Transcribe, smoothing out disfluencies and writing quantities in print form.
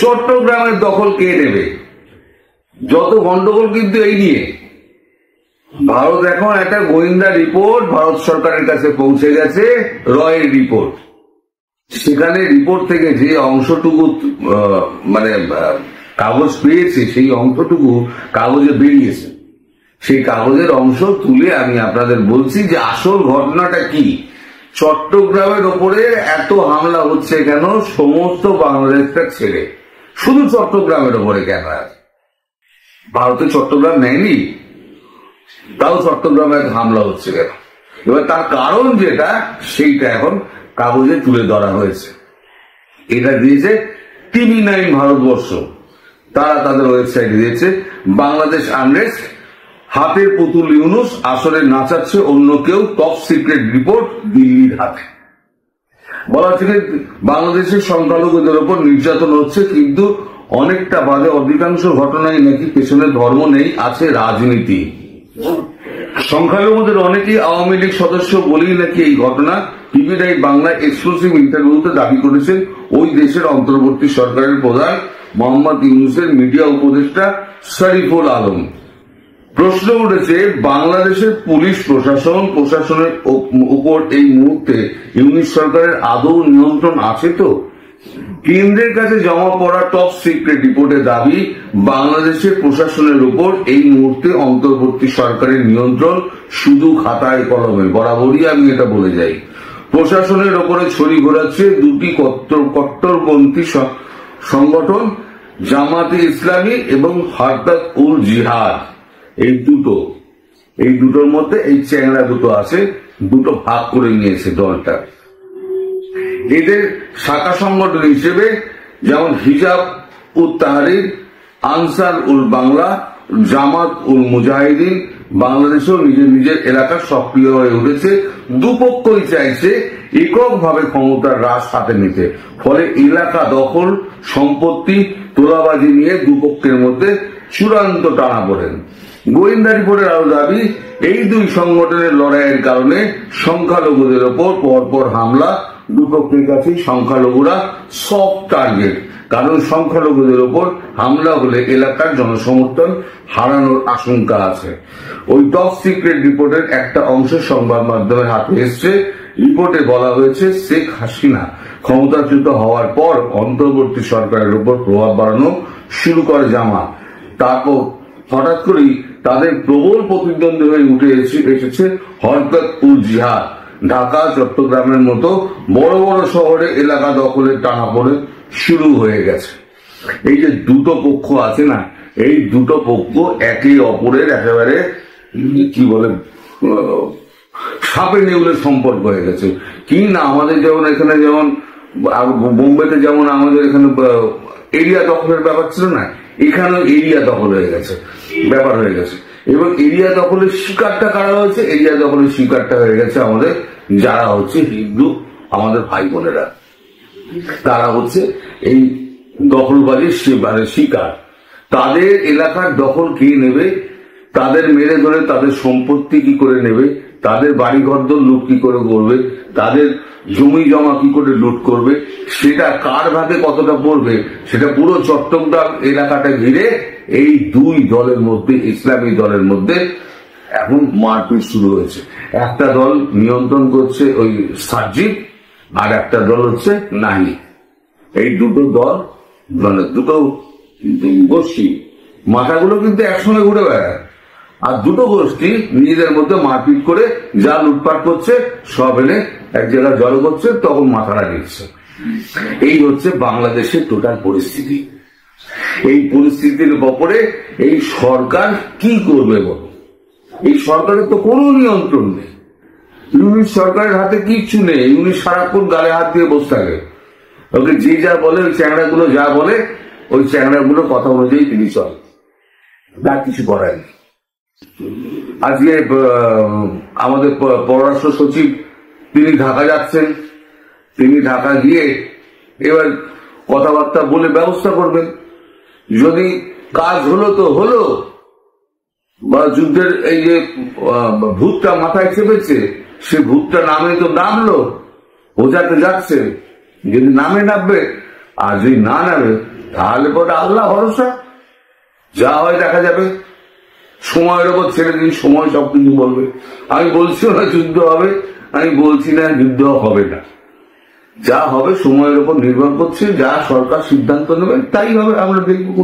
চট্টগ্রামের দখল কে নেবে? যত গন্ডগোল কিন্তু এই নিয়ে। ভারত এখন একটা গোয়েন্দা রিপোর্ট ভারত সরকারের কাছে পৌঁছে গেছে, রয়ের রিপোর্ট। সেখানে রিপোর্ট থেকে যে অংশটুকু মানে কাগজ পেয়েছে, সেই অংশটুকু কাগজে বেরিয়েছে। সেই কাগজের অংশ তুলে আমি আপনাদের বলছি যে আসল ঘটনাটা কি। চট্টগ্রামের ওপরে এত হামলা হচ্ছে কেন সমস্ত বাংলাদেশটা ছেড়ে, শুধু চট্টগ্রামের ওপরে কেন? ভারতে চট্টগ্রাম নেয়নি, তাও চট্টগ্রামে হামলা হচ্ছে কেন? এবার তার কারণ যেটা, সেইটা এখন কাগজে তুলে ধরা হয়েছে। এটা দিয়েছে TV9 ভারতবর্ষ, তারা তাদের ওয়েবসাইটে দিয়েছে। বাংলাদেশ আনরেস্ট, হাতের পুতুল ইউনুস আসলে নাচাচ্ছে অন্য কেউ, টপ সিক্রেট রিপোর্ট দিল্লির হাতে। বলা হচ্ছে বাংলাদেশের সংখ্যালঘুদের উপর নির্যাতন হচ্ছে, কিন্তু অনেকটা বাদে অধিকাংশ ঘটনায় নাকি পেছনে ধর্ম নেই, আছে রাজনীতি। সংখ্যালঘুদের অনেকেই আওয়ামী লীগ সদস্য বলেই নাকি এই ঘটনা। TV9 বাংলা এক্সক্লুসিভ ইন্টারভিউতে দাবি করেছেন ওই দেশের অন্তর্বর্তী সরকারের প্রধান মোহাম্মদ ইউনূসের মিডিয়া উপদেষ্টা শরীফুল আলম। প্রশ্ন উঠেছে, বাংলাদেশের পুলিশ প্রশাসনের উপর এই মুহূর্তে ইউনূস সরকারের আদৌ নিয়ন্ত্রণ আছে তো? কেন্দ্রের কাছে জমা পড়া টপ সিক্রেট রিপোর্টে দাবি, বাংলাদেশের প্রশাসনের উপর এই মুহূর্তে অন্তর্বর্তী সরকারের নিয়ন্ত্রণ শুধু খাতায় কলমে। বরাবরই আমি এটা বলে যাই, প্রশাসনের উপরে ছড়ি ঘোরাচ্ছে দুটি কট্টরপন্থী সংগঠন, জামাতে ইসলামী এবং হরকত উল জিহাদ। এই দুটোর মধ্যে এই চ্যাংড়া দুটো আছে, দুটো ভাগ করে নিয়েছে দলটা। এদের শাখা সংগঠন হিসেবে যেমন হিজাব উত তাহরির, আনসার উল বাংলা, জামাত উল মুজাহিদিন বাংলাদেশেও নিজের এলাকা সক্রিয় হয়ে উঠেছে। দুপক্ষই চাইছে এককভাবে ক্ষমতার রাশ হাতে নিতে, ফলে এলাকা দখল, সম্পত্তি তোলাবাজি নিয়ে দুপক্ষের মধ্যে চূড়ান্ত টানাপোড়েন। গোয়েন্দা রিপোর্টের আরো দাবি, এই দুই সংগঠনের লড়াইয়ের কারণে সংখ্যালঘুদের ওপর পরপর হামলা। দুপক্ষের কাছে সংখ্যালঘুরা সফট টার্গেট, কারণ সংখ্যালঘুদের ওপর হামলা হলে এলাকার জনসমর্থন হারানোর আশঙ্কা আছে। ওই টপ সিক্রেট রিপোর্টের একটা অংশ সংবাদ মাধ্যমের হাতে এসছে। রিপোর্টে বলা হয়েছে, শেখ হাসিনা ক্ষমতাচ্যুত হওয়ার পর অন্তর্বর্তী সরকারের উপর প্রভাব বাড়ানো শুরু করে জামাত। তারপর হঠাৎ করেই তাদের প্রবল প্রতিদ্বন্দ্বী হয়ে উঠে এসেছে হরকত উল জিহাদ। ঢাকা, চট্টগ্রামের মতো বড় বড় শহরে এলাকা দখলের টানাপোড়েন শুরু হয়ে গেছে। এই যে দুটো পক্ষ আছে না, এই দুটো পক্ষ একে অপরের একেবারে কি বলে সাপে নেউলের সম্পর্ক হয়ে গেছে। কি না, আমাদের যেমন এখানে, যেমন বোম্বেতে যেমন আমাদের এখানে এরিয়া দখলের ব্যাপার ছিল না, এখানেও এরিয়া দখল হয়ে গেছে, ব্যাপার হয়ে গেছে। এবং এরিয়া দখলের শিকারটা কারা হয়েছে? এরিয়া দখলের শিকারটা হয়ে গেছে আমাদের যারা হচ্ছে হিন্দু, আমাদের ভাই বোনেরা। তারা হচ্ছে এই দখলবাজির শিকার। তাদের এলাকার দখল কে নেবে, তাদের মেরে ধরে তাদের সম্পত্তি কি করে নেবে, তাদের বাড়িঘর লুট কি করে করবে, তাদের জমি জমা কি করে লুট করবে, সেটা কার ভাগে কতটা পড়বে, সেটা পুরো চট্টগ্রাম এলাকাটা ঘিরে এই দুই দলের মধ্যে, ইসলামী দলের মধ্যে এখন মারপিট শুরু হয়েছে। একটা দল নিয়ন্ত্রণ করছে ওই সার্জিব, আর একটা দল হচ্ছে নাহি। এই দুটো দল, মানে দুটো গোষ্ঠী, মাথাগুলো কিন্তু একসঙ্গে ঘুরে বেড়ায়। আর দুটো গোষ্ঠী নিজেদের মধ্যে মারপিট করে যা লুটপাট করছে সব এনে এক জায়গায় জড়ো করছে, তখন মাথাটা নিচ্ছে। এই হচ্ছে বাংলাদেশের টোটাল পরিস্থিতি। এই পরিস্থিতির ব্যাপারে এই সরকার কি করবে বল? এই সরকারের তো কোনো নিয়ন্ত্রণ নেই। ইউনূস সরকারের হাতে কিচ্ছু নেই। ইউনূস সারাক্ষণ গালে হাত দিয়ে বসে থাকে। ওকে যে যা বলে, ওই চ্যাংড়াগুলো যা বলে, ওই চ্যাংড়াগুলো কথা অনুযায়ী তিনি চলে, তার কিছু করার নেই। আজকে আমাদের পররাষ্ট্র সচিব তিনি ঢাকা যাচ্ছেন। তিনি ঢাকা গিয়ে এবার কথাবার্তা বলে ব্যবস্থা করবেন। যদি কাজ হলো তো হলো, বা যুদ্ধের এই যে ভূতটা মাথায় চেপেছে, সে ভূতটা নামে তো নামলো, বোঝাতে যাচ্ছে। যদি নামে নামবে, আর যদি না নামে তাহলে পরে আল্লাহ ভরসা, যা হয় দেখা যাবে। সময়ের ওপর ছেড়ে দিন, সময় সবকিছু বলবে। আমি বলছিও না যুদ্ধ হবে, আমি বলছি না যুদ্ধ হবে না, যা হবে সময়ের ওপর নির্ভর করছে। যা সরকার সিদ্ধান্ত নেবে তাই হবে, আমরা দেখবো।